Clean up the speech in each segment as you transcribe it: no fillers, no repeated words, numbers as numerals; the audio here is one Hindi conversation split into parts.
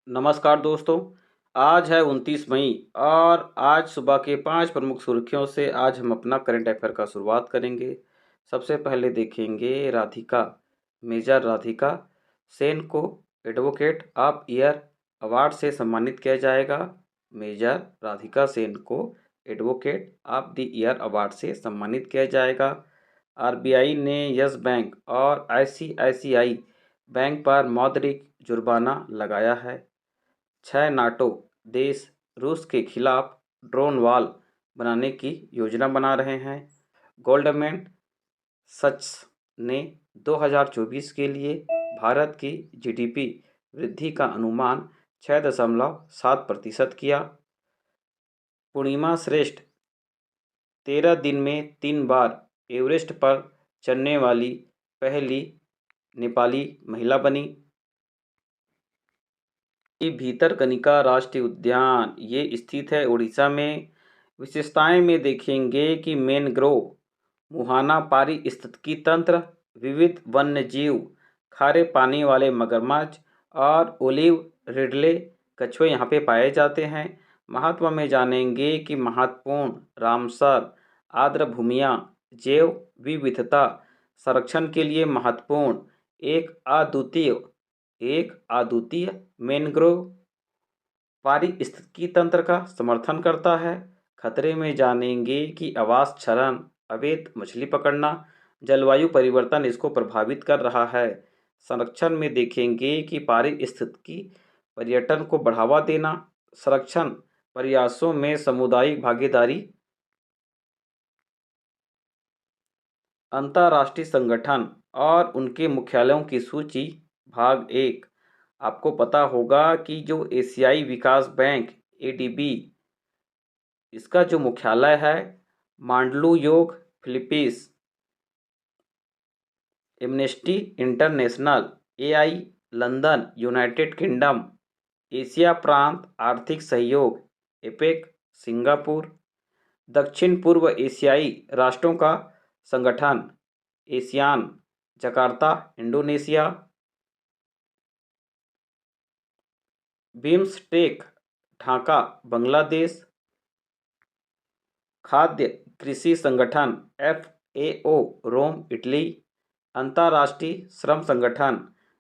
नमस्कार दोस्तों। आज है 29 मई और आज सुबह के 5 प्रमुख सुर्खियों से आज हम अपना करंट अफेयर का शुरुआत करेंगे। सबसे पहले देखेंगे राधिका मेजर राधिका सेन को एडवोकेट ऑफ ईयर अवार्ड से सम्मानित किया जाएगा। मेजर राधिका सेन को advocate of the year award से सम्मानित किया जाएगा। आरबीआई ने यस बैंक और आईसीआईसीआई बैंक पर मौद्रिक जुर्माना लगाया है। 6 नाटो देश रूस के खिलाफ ड्रोन वॉल बनाने की योजना बना रहे हैं। गोल्डमैन सच्स ने 2024 के लिए भारत की जीडीपी वृद्धि का अनुमान 6.7% किया। पूर्णिमा श्रेष्ठ 13 दिन में 3 बार एवरेस्ट पर चढ़ने वाली पहली नेपाली महिला बनी। भीतरकनिका राष्ट्रीय उद्यान ये स्थित है उड़ीसा में। विशेषताएं में देखेंगे कि मैनग्रोव मुहाना पारिस्थितिकी तंत्र, विविध वन्य जीव, खारे पानी वाले मगरमच्छ और ओलिव रिडले कछुए यहाँ पे पाए जाते हैं। महत्व में जानेंगे कि महत्वपूर्ण रामसर आर्द्रभूमियाँ जैव विविधता संरक्षण के लिए महत्वपूर्ण एक अद्वितीय मैनग्रोव पारिस्थितिकी तंत्र का समर्थन करता है। खतरे में जानेंगे कि आवास क्षरण, अवैध मछली पकड़ना, जलवायु परिवर्तन इसको प्रभावित कर रहा है। संरक्षण में देखेंगे कि पारिस्थितिकी पर्यटन को बढ़ावा देना, संरक्षण प्रयासों में सामुदायिक भागीदारी। अंतर्राष्ट्रीय संगठन और उनके मुख्यालयों की सूची भाग 1। आपको पता होगा कि जो एशियाई विकास बैंक एडीबी इसका जो मुख्यालय है Mandaluyong Philippines. Amnesty International AI London United Kingdom. Asia प्रांत आर्थिक सहयोग एपेक सिंगापुर। दक्षिण पूर्व एशियाई राष्ट्रों का संगठन ASEAN Jakarta Indonesia. BIMSTEC Dhaka Bangladesh. खाद्य कृषि संगठन एफएओ रोम इटली। अंतर्राष्ट्रीय श्रम संगठन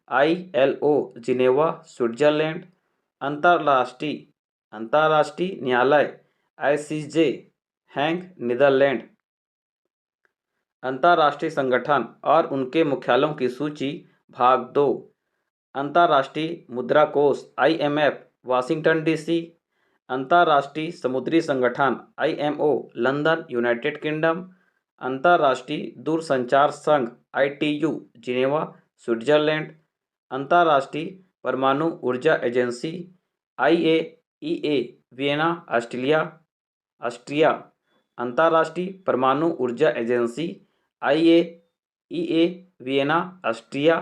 आईएलओ जिनेवा स्विट्जरलैंड। अंतर्राष्ट्रीय न्यायालय आईसीजे हैग नीदरलैंड। अंतर्राष्ट्रीय संगठन और उनके मुख्यालयों की सूची भाग 2। अंतर्राष्ट्रीय मुद्रा कोष आईएमएफ वाशिंगटन डीसी। अंतर्राष्ट्रीय समुद्री संगठन आईएमओ लंदन यूनाइटेड किंगडम। अंतर्राष्ट्रीय दूरसंचार संघ आईटीयू जिनेवा स्विट्जरलैंड। अंतर्राष्ट्रीय परमाणु ऊर्जा एजेंसी आईएईए वियना ऑस्ट्रिया। अंतर्राष्ट्रीय परमाणु ऊर्जा एजेंसी आईएईए वियना ऑस्ट्रिया।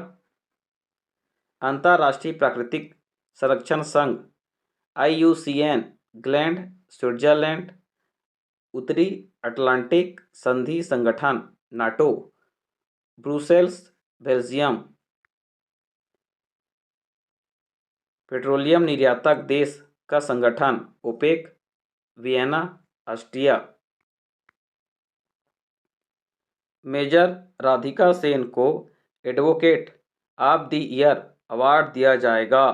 अंतर्राष्ट्रीय प्राकृतिक संरक्षण संघ आईयूसीएन ग्लैंड स्विट्जरलैंड। उत्तरी अटलांटिक संधि संगठन नाटो ब्रुसेल्स बेल्जियम। पेट्रोलियम निर्यातक देश का संगठन OPEC Vienna Austria. Major Radhika Sen को advocate of the year award दिया जाएगा।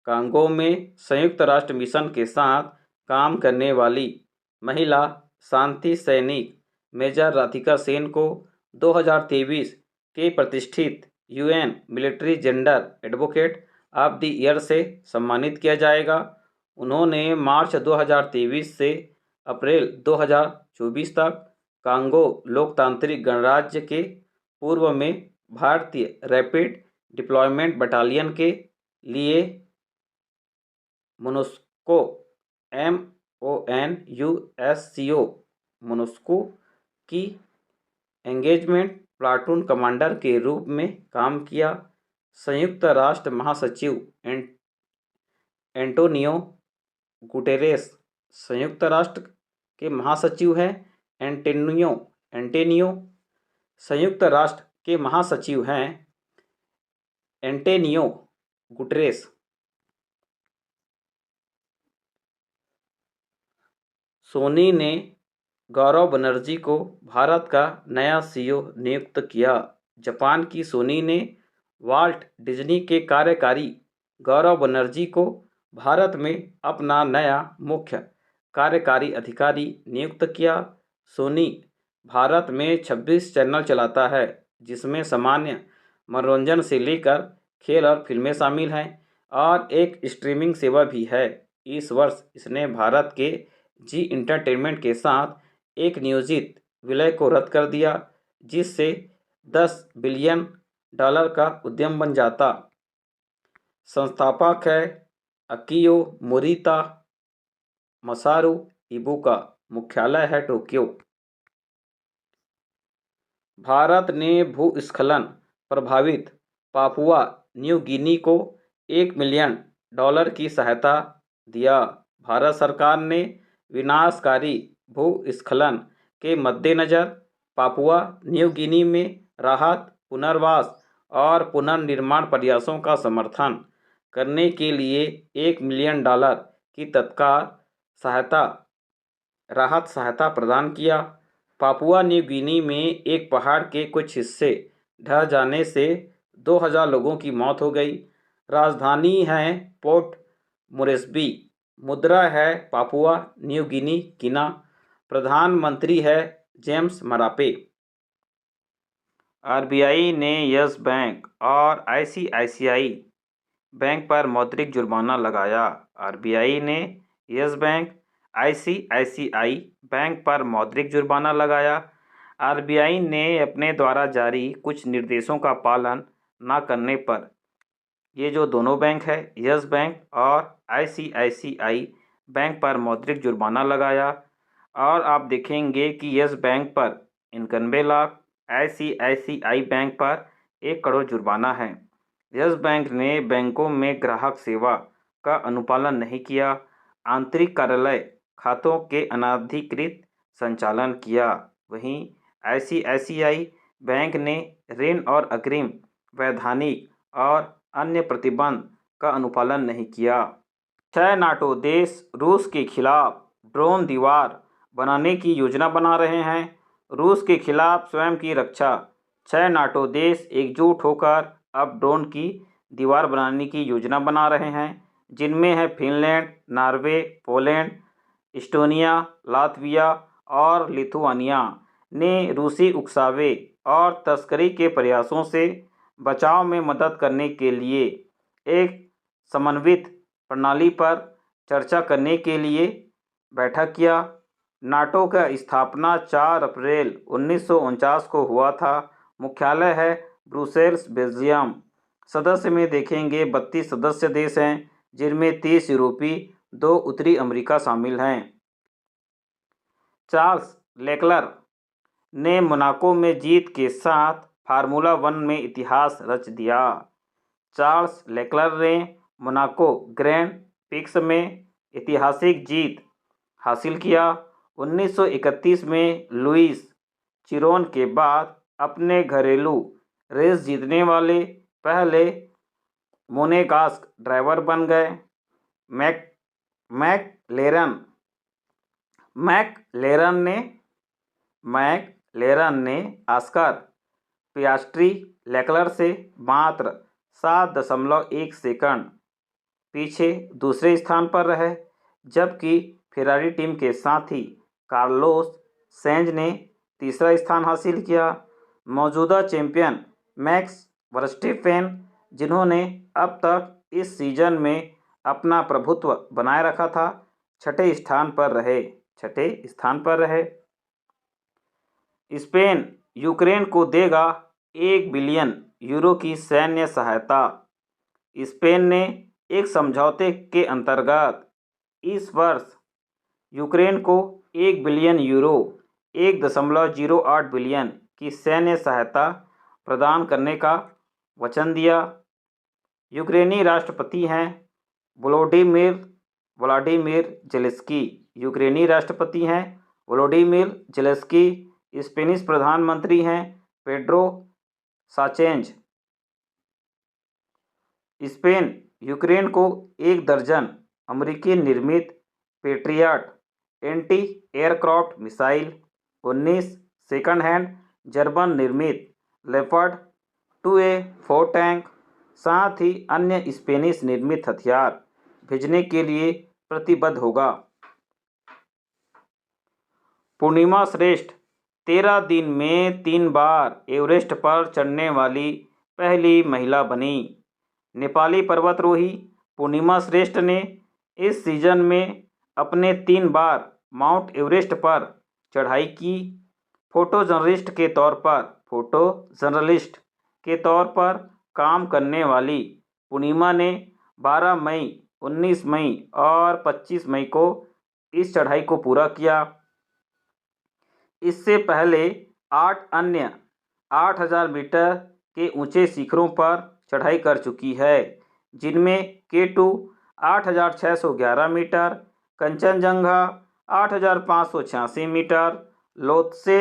कांगो में संयुक्त राष्ट्र मिशन के साथ काम करने वाली महिला शांति सैनिक मेजर राधिका सेन को 2023 के प्रतिष्ठित UN military gender advocate of the year से सम्मानित किया जाएगा। उन्होंने मार्च 2023 से अप्रैल 2024 तक कांगो लोकतांत्रिक गणराज्य के पूर्व में भारतीय रैपिड डिप्लॉयमेंट बटालियन के लिए मोनुस्को मोनुस्को की एंगेजमेंट प्लाटून कमांडर के रूप में काम किया। संयुक्त राष्ट्र महासचिव एंटोनियो गुटेरेस संयुक्त राष्ट्र के महासचिव हैं। एंटेनियो संयुक्त राष्ट्र के महासचिव हैं। एंटेनियो गुटेरेस सोनी ने गौरव बनर्जी को भारत का नया सीईओ नियुक्त किया। जापान की सोनी ने वाल्ट डिज्नी के कार्यकारी गौरव बनर्जी को भारत में अपना नया मुख्य कार्यकारी अधिकारी नियुक्त किया। सोनी भारत में 26 चैनल चलाता है, जिसमें सामान्य मनोरंजन से लेकर खेल और फिल्में शामिल हैं, और एक स्ट्रीमिंग सेवा भी है। इस वर्ष इसने भारत के जी इंटरटेनमेंट के साथ एक नियोजित विलय को रद्द कर दिया, जिससे $10 बिलियन का उद्यम बन जाता। संस्थापक है अकियो मोरिता। मसारू इबुका। मुख्यालय है टोक्यो। भारत ने भूस्खलन प्रभावित पापुआ न्यू गिनी को $1 मिलियन की सहायता दिया। भारत सरकार ने विनाशकारी भूस्खलन के मद्देनज़र पापुआ न्यू गिनी में राहत, पुनर्वास और पुनर्निर्माण प्रयासों का समर्थन करने के लिए $1 मिलियन की तत्काल राहत सहायता प्रदान किया। पापुआ न्यू गिनी में एक पहाड़ के कुछ हिस्से ढह जाने से 2000 लोगों की मौत हो गई। राजधानी है पोर्ट मोरेस्बी। मुद्रा है पापुआ न्यू गिनी कीना। प्रधानमंत्री है जेम्स मरापे। आरबीआई ने यस बैंक और आईसीआईसीआई बैंक पर मौद्रिक जुर्माना लगाया। आरबीआई ने यस बैंक, आईसीआईसीआई बैंक पर मौद्रिक जुर्माना लगाया। आरबीआई ने अपने द्वारा जारी कुछ निर्देशों का पालन न करने पर ये जो दोनों बैंक है, यस बैंक और आईसीआईसीआई बैंक पर मौद्रिक जुर्माना लगाया। और आप देखेंगे कि यस बैंक पर 91 लाख, आईसीआईसीआई बैंक पर 1 करोड़ जुर्माना है। यस बैंक ने बैंकों में ग्राहक सेवा का अनुपालन नहीं किया, आंतरिक कार्यालय खातों के अनधिकृत संचालन किया। वहीं आईसीआईसीआई बैंक ने ऋण और अग्रिम वैधानिक और अन्य प्रतिबंध का अनुपालन नहीं किया। 6 नाटो देश रूस के खिलाफ ड्रोन दीवार बनाने की योजना बना रहे हैं। रूस के खिलाफ स्वयं की रक्षा 6 नाटो देश एकजुट होकर अब ड्रोन की दीवार बनाने की योजना बना रहे हैं, जिनमें है Finland, Norway, Poland, Estonia, Latvia और लिथुआनिया ने रूसी उकसावे और तस्करी के प्रयासों से बचाव में मदद करने के लिए एक समन्वित प्रणाली पर चर्चा करने के लिए बैठक किया। नाटो का स्थापना 4 अप्रैल 1949 को हुआ था। मुख्यालय है ब्रुसेल्स, बेल्जियम। सदस्य में देखेंगे 32 सदस्य देश हैं, जिनमें 30 यूरोपीय, 2 उत्तरी अमेरिका शामिल हैं। चार्ल्स लेक्लर ने मोनाको में जीत के साथ फार्मूला 1 में इतिहास रच दिया। चार्ल्स लेक्लर ने मोनाको ग्रैंड प्रिक्स में ऐतिहासिक जीत हासिल किया। 1931 में लुईस चिरोन के बाद अपने घरेलू रेस जीतने वाले पहले मोनेगास्क ड्राइवर बन गए। मैकलेरन ने ऑस्कर पियास्ट्री लेक्लर से मात्र 7.1 सेकंड पीछे दूसरे स्थान पर रहे, जबकि फेरारी टीम के साथी कार्लोस सेंज ने तीसरा स्थान हासिल किया। मौजूदा चैंपियन मैक्स वर्स्टेपेन, जिन्होंने अब तक इस सीजन में अपना प्रभुत्व बनाए रखा था, छठे स्थान पर रहे। स्पेन यूक्रेन को देगा €1 बिलियन की सैन्य सहायता। स्पेन ने एक समझौते के अंतर्गत इस वर्ष यूक्रेन को €1 बिलियन (1.08 बिलियन) की सैन्य सहायता प्रदान करने का वचन दिया। यूक्रेनी राष्ट्रपति हैं व्लादिमीर जेलेंस्की। यूक्रेनी राष्ट्रपति हैं व्लादिमीर जेलेंस्की। स्पेनिश प्रधानमंत्री हैं पेड्रो साnchez। स्पेन यूक्रेन को 1 दर्जन अमेरिकी निर्मित patriot anti aircraft missile, 19 second hand German निर्मित लेपर्ड 2A4 टैंक, साथ ही अन्य स्पेनिश निर्मित हथियार भेजने के लिए प्रतिबद्ध होगा। पूर्णिमा श्रेष्ठ 13 दिन में 3 बार एवरेस्ट पर चढ़ने वाली पहली महिला बनी। नेपाली पर्वतारोही पूर्णिमा श्रेष्ठ ने इस सीजन में अपने 3 बार माउंट एवरेस्ट पर चढ़ाई की। फोटो जर्नलिस्ट के तौर पर काम करने वाली पूर्णिमा ने 12 मई, 19 मई और 25 मई को इस चढ़ाई को पूरा किया। इससे पहले 8 अन्य 8000 मीटर के ऊंचे शिखरों पर चढ़ाई कर चुकी है, जिनमें K2 8611 metre, Kanchenjunga 8586 metre, Lhotse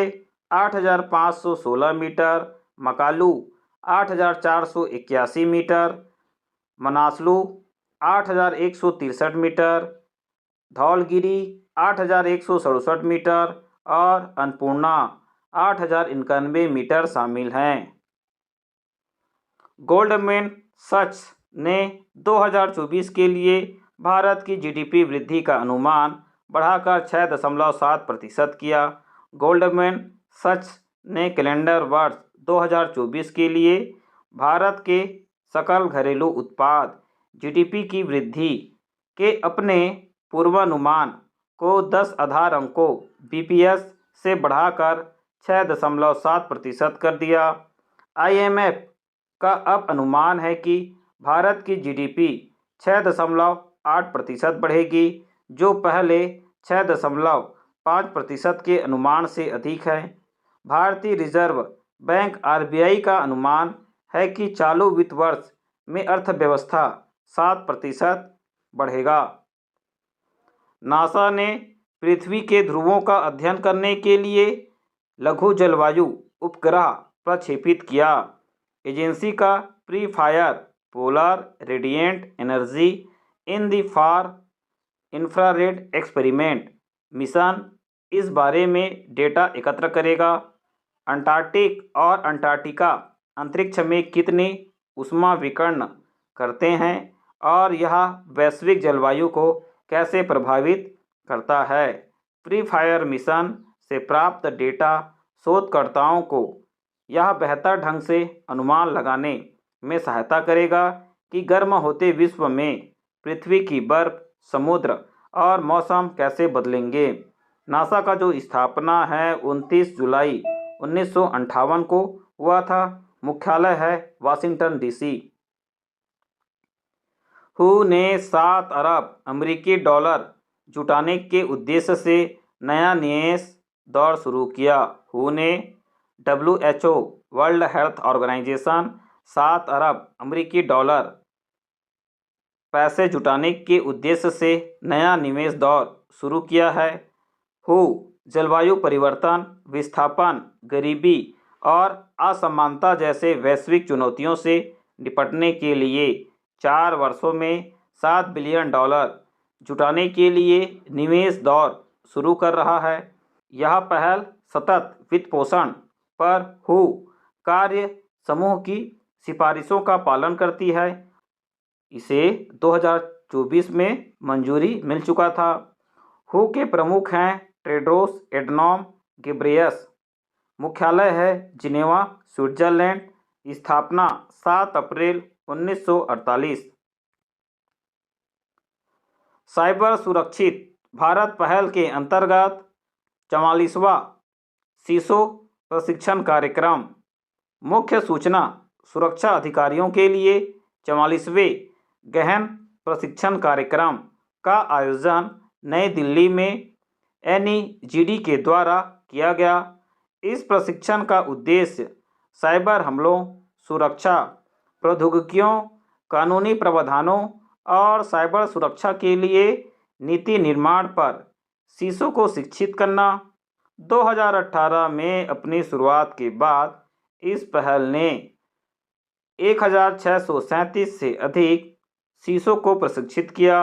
8516 metre, Makalu 8481 metre, Manaslu 8163 metre, Dhaulagiri 8167 metre और अन्नपूर्णा 8091 मीटर शामिल हैं। गोल्डमैन सच्स ने 2024 के लिए भारत की जीडीपी वृद्धि का अनुमान बढ़ाकर 6.7% किया। गोल्डमैन सच्स ने कैलेंडर वर्ष 2024 के लिए भारत के सकल घरेलू उत्पाद जीडीपी की वृद्धि के अपने पूर्वानुमान को 10 आधार अंकों बीपीएस से बढ़ाकर 6.7% कर दिया। आईएमएफ का अब अनुमान है कि भारत की जीडीपी 6.8% बढ़ेगी, जो पहले 6.5% के अनुमान से अधिक है। भारतीय रिजर्व बैंक आरबीआई का अनुमान है कि चालू वित्त वर्ष में अर्थव्यवस्था 7% बढ़ेगा। नासा ने पृथ्वी के ध्रुवों का अध्ययन करने के लिए लघु जलवायु उपग्रह प्रक्षेपित किया। एजेंसी का pre fire polar radiant energy in the far infrared experiment mission इस बारे में डेटा एकत्र करेगा। अंटार्कटिक और अंटार्कटिका अंतरिक्ष में कितनी ऊष्मा विकिरण करते हैं और यह वैश्विक जलवायु को कैसे प्रभावित करता है। प्री फायर मिशन से प्राप्त डेटा शोधकर्ताओं को यह बेहतर ढंग से अनुमान लगाने में सहायता करेगा कि गर्म होते विश्व में पृथ्वी की बर्फ, समुद्र और मौसम कैसे बदलेंगे। नासा का जो स्थापना है 29 जुलाई 1958 को हुआ था। मुख्यालय है वाशिंगटन डीसी। हू ने 7 अरब अमेरिकी डॉलर जुटाने के उद्देश्य से नया निवेश दौर शुरू किया। हू ने WHO वर्ल्ड हेल्थ ऑर्गेनाइजेशन 7 अरब अमेरिकी डॉलर पैसे जुटाने के उद्देश्य से नया निवेश दौर शुरू किया है। हू जलवायु परिवर्तन, विस्थापन, गरीबी और असमानता जैसे वैश्विक चुनौतियों से निपटने के लिए 4 वर्षों में $7 बिलियन जुटाने के लिए निवेश दौर शुरू कर रहा है। यह पहल सतत वित्त पोषण पर हू कार्य समूह की सिफारिशों का पालन करती है। इसे 2024 में मंजूरी मिल चुका था। हू के प्रमुख हैं टेड्रोस एडनॉम घेब्रेयस। मुख्यालय है जिनेवा, स्विट्जरलैंड। स्थापना 7 अप्रैल 1948। साइबर सुरक्षित भारत पहल के अंतर्गत 44वां सीसो प्रशिक्षण कार्यक्रम। मुख्य सूचना सुरक्षा अधिकारियों के लिए 44वें गहन प्रशिक्षण कार्यक्रम का आयोजन नई दिल्ली में NEGD के द्वारा किया गया। इस प्रशिक्षण का उद्देश्य साइबर हमलों, सुरक्षा प्रौद्योगिकियों, कानूनी प्रावधानों और साइबर सुरक्षा के लिए नीति निर्माण पर सीसो को शिक्षित करना। 2018 में अपनी शुरुआत के बाद इस पहल ने 1637 से अधिक सीसो को प्रशिक्षित किया,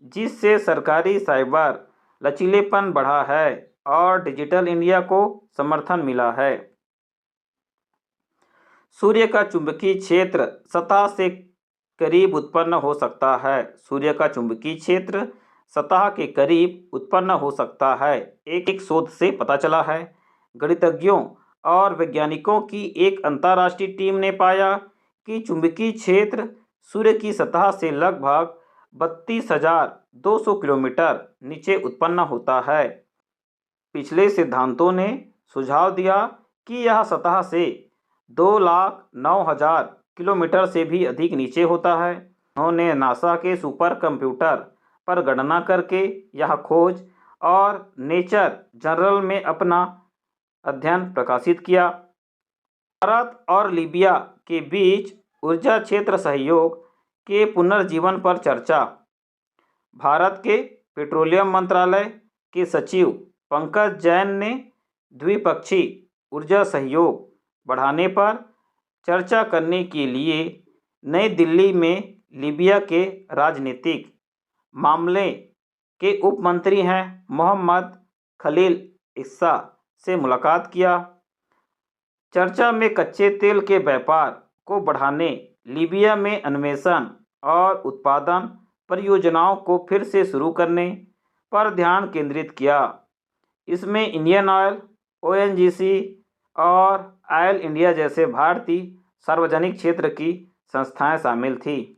जिससे सरकारी साइबर लचीलेपन बढ़ा है और डिजिटल इंडिया को समर्थन मिला है। सूर्य का चुंबकीय क्षेत्र सतह से करीब उत्पन्न हो सकता है। सूर्य का चुंबकीय क्षेत्र सतह के करीब उत्पन्न हो सकता है, एक शोध से पता चला है। गणितज्ञों और वैज्ञानिकों की एक अंतर्राष्ट्रीय टीम ने पाया कि चुंबकीय क्षेत्र सूर्य की सतह से लगभग 32,200 किलोमीटर नीचे उत्पन्न होता है। पिछले सिद्धांतों ने सुझाव दिया कि यह सतह से 2,09,000 किलोमीटर से भी अधिक नीचे होता है। उन्होंने नासा के सुपर कंप्यूटर पर गणना करके यह खोज और नेचर जर्नल में अपना अध्ययन प्रकाशित किया। भारत और लीबिया के बीच ऊर्जा क्षेत्र सहयोग के पुनर्जीवन पर चर्चा। भारत के पेट्रोलियम मंत्रालय के सचिव पंकज जैन ने द्विपक्षीय ऊर्जा सहयोग बढ़ाने पर चर्चा करने के लिए नई दिल्ली में लीबिया के राजनीतिक मामले के उप मंत्री हैं मोहम्मद खलील इस्सा से मुलाकात किया। चर्चा में कच्चे तेल के व्यापार को बढ़ाने, लीबिया में अन्वेषण और उत्पादन परियोजनाओं को फिर से शुरू करने पर ध्यान केंद्रित किया। इसमें इंडियन ऑयल, ओएनजीसी और ऑयल इंडिया जैसे भारतीय सार्वजनिक क्षेत्र की संस्थाएं शामिल थी।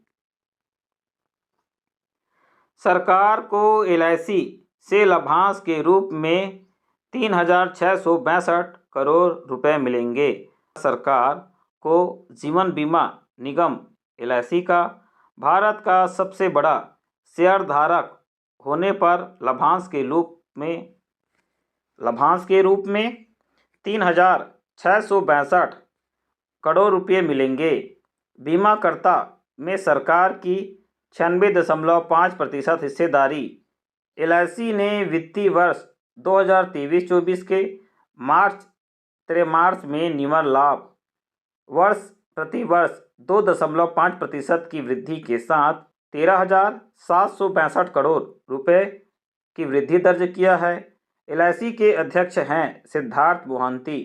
सरकार को एलआईसी से लाभांश के रूप में 3,662 करोड़ रुपए मिलेंगे। सरकार को जीवन बीमा निगम एलआईसी का भारत का सबसे बड़ा शेयरधारक होने पर लाभांश के रूप में 3,662 करोड़ रुपये मिलेंगे। बीमाकर्ता में सरकार की 96.5% हिस्सेदारी। एलआईसी ने वित्तीय वर्ष 2023-24 के मार्च में निम्न लाभ प्रति वर्ष 2.5% की वृद्धि के साथ 13,762 करोड़ रुपए की वृद्धि दर्ज किया है। एलआईसी के अध्यक्ष हैं सिद्धार्थ मोहंती।